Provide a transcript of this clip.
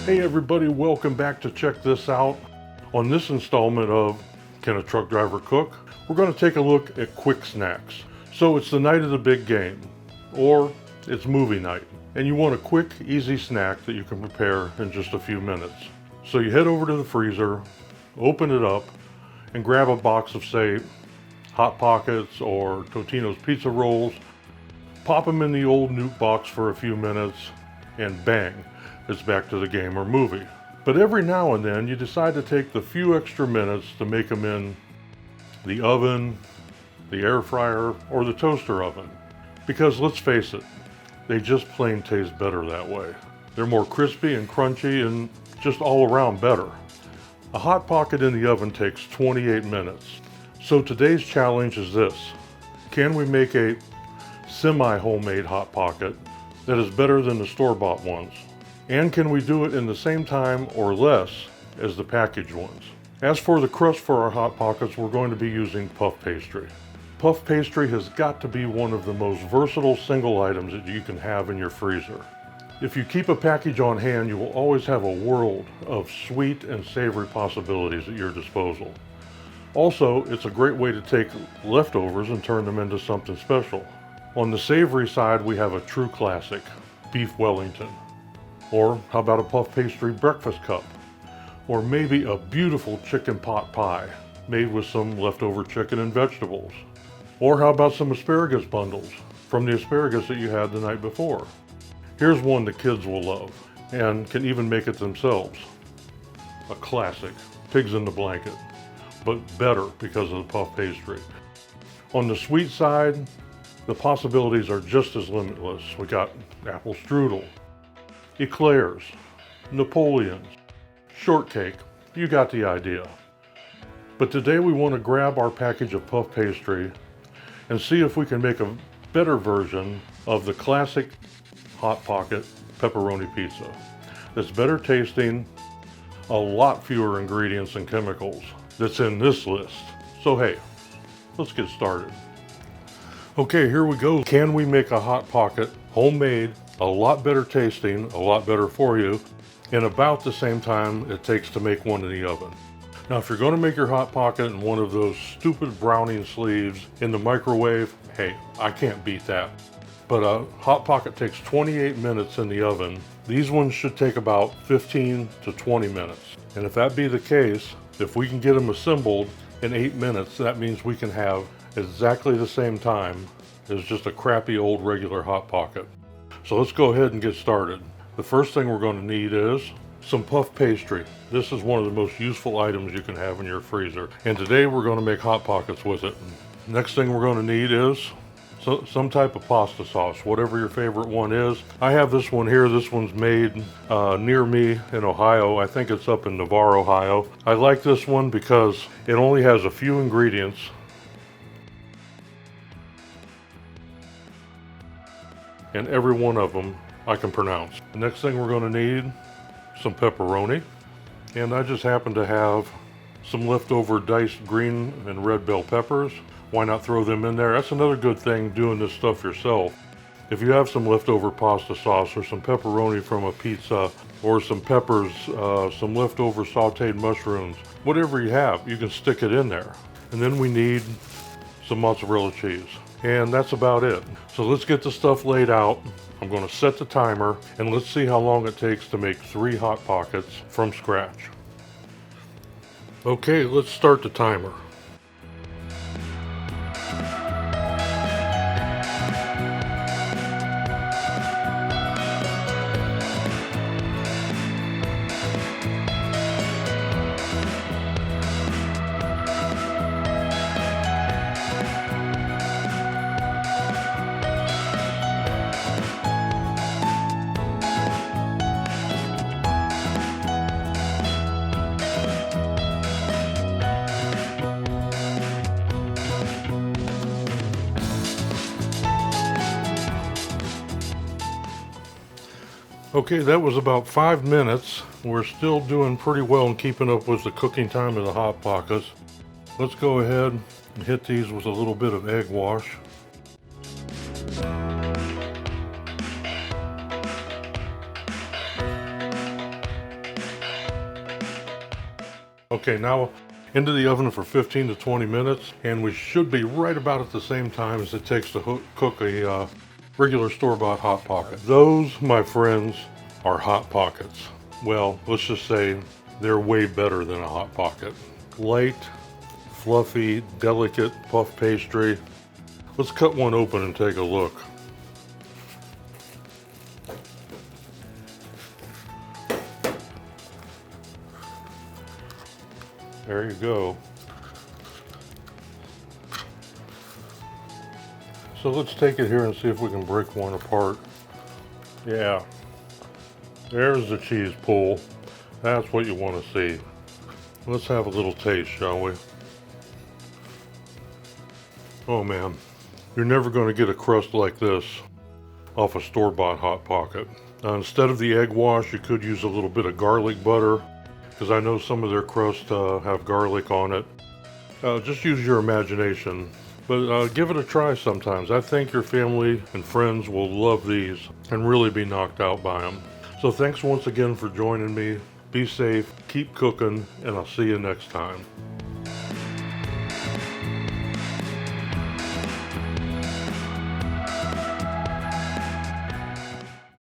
Hey everybody, welcome back to Check This Out. On this installment of Can a Truck Driver Cook? We're going to take a look at quick snacks. So it's the night of the big game, or it's movie night, and you want a quick, easy snack that you can prepare in just a few minutes. So you head over to the freezer, open it up, and grab a box of, say, Hot Pockets or Totino's pizza rolls, pop them in the old Nuke box for a few minutes, and bang, it's back to the game or movie. But every now and then you decide to take the few extra minutes to make them in the oven, the air fryer, or the toaster oven. Because let's face it, they just plain taste better that way. They're more crispy and crunchy and just all around better. A Hot Pocket in the oven takes 28 minutes. So today's challenge is this: can we make a semi-homemade Hot Pocket that is better than the store-bought ones? And can we do it in the same time or less as the packaged ones? As for the crust for our Hot Pockets, we're going to be using puff pastry. Puff pastry has got to be one of the most versatile single items that you can have in your freezer. If you keep a package on hand, you will always have a world of sweet and savory possibilities at your disposal. Also, it's a great way to take leftovers and turn them into something special. On the savory side, we have a true classic, beef Wellington. Or how about a puff pastry breakfast cup? Or maybe a beautiful chicken pot pie made with some leftover chicken and vegetables. Or how about some asparagus bundles from the asparagus that you had the night before? Here's one the kids will love and can even make it themselves. A classic, pigs in the blanket, but better because of the puff pastry. On the sweet side, the possibilities are just as limitless. We got apple strudel, eclairs, Napoleons, shortcake, you got the idea. But today we want to grab our package of puff pastry and see if we can make a better version of the classic Hot Pocket pepperoni pizza that's better tasting, a lot fewer ingredients and chemicals that's in this list. So hey, let's get started. Okay, here we go. Can we make a Hot Pocket homemade, a lot better tasting, a lot better for you, in about the same time it takes to make one in the oven? Now, if you're going to make your Hot Pocket in one of those stupid browning sleeves in the microwave, hey, I can't beat that. But a Hot Pocket takes 28 minutes in the oven. These ones should take about 15 to 20 minutes. And if that be the case, if we can get them assembled in 8 minutes, that means we can have exactly the same time as just a crappy old regular Hot Pocket. So let's go ahead and get started. The first thing we're going to need is some puff pastry. This is one of the most useful items you can have in your freezer. And today we're going to make Hot Pockets with it. Next thing we're going to need is some type of pasta sauce, whatever your favorite one is. I have this one here. This one's made near me in Ohio. I think it's up in Navarre, Ohio. I like this one because it only has a few ingredients. And every one of them I can pronounce. The next thing we're going to need, some pepperoni. And I just happen to have some leftover diced green and red bell peppers. Why not throw them in there? That's another good thing doing this stuff yourself. If you have some leftover pasta sauce or some pepperoni from a pizza or some peppers, some leftover sauteed mushrooms, whatever you have, you can stick it in there. And then we need some mozzarella cheese. And that's about it. So let's get the stuff laid out. I'm going to set the timer and let's see how long it takes to make 3 Hot Pockets from scratch. Okay, let's start the timer. Okay, that was about 5 minutes. We're still doing pretty well in keeping up with the cooking time of the Hot Pockets. Let's go ahead and hit these with a little bit of egg wash. Okay, now into the oven for 15 to 20 minutes, and we should be right about at the same time as it takes to cook a regular store-bought Hot Pocket. Those, my friends, are Hot Pockets. Well, let's just say they're way better than a Hot Pocket. Light, fluffy, delicate puff pastry. Let's cut one open and take a look. There you go. So let's take it here and see if we can break one apart. Yeah, there's the cheese pool. That's what you want to see. Let's have a little taste, shall we? Oh man, you're never going to get a crust like this off a store-bought Hot Pocket. Instead of the egg wash, you could use a little bit of garlic butter, because I know some of their crust have garlic on it. Just use your imagination, but give it a try sometimes. I think your family and friends will love these and really be knocked out by them. So thanks once again for joining me. Be safe, keep cooking, and I'll see you next time.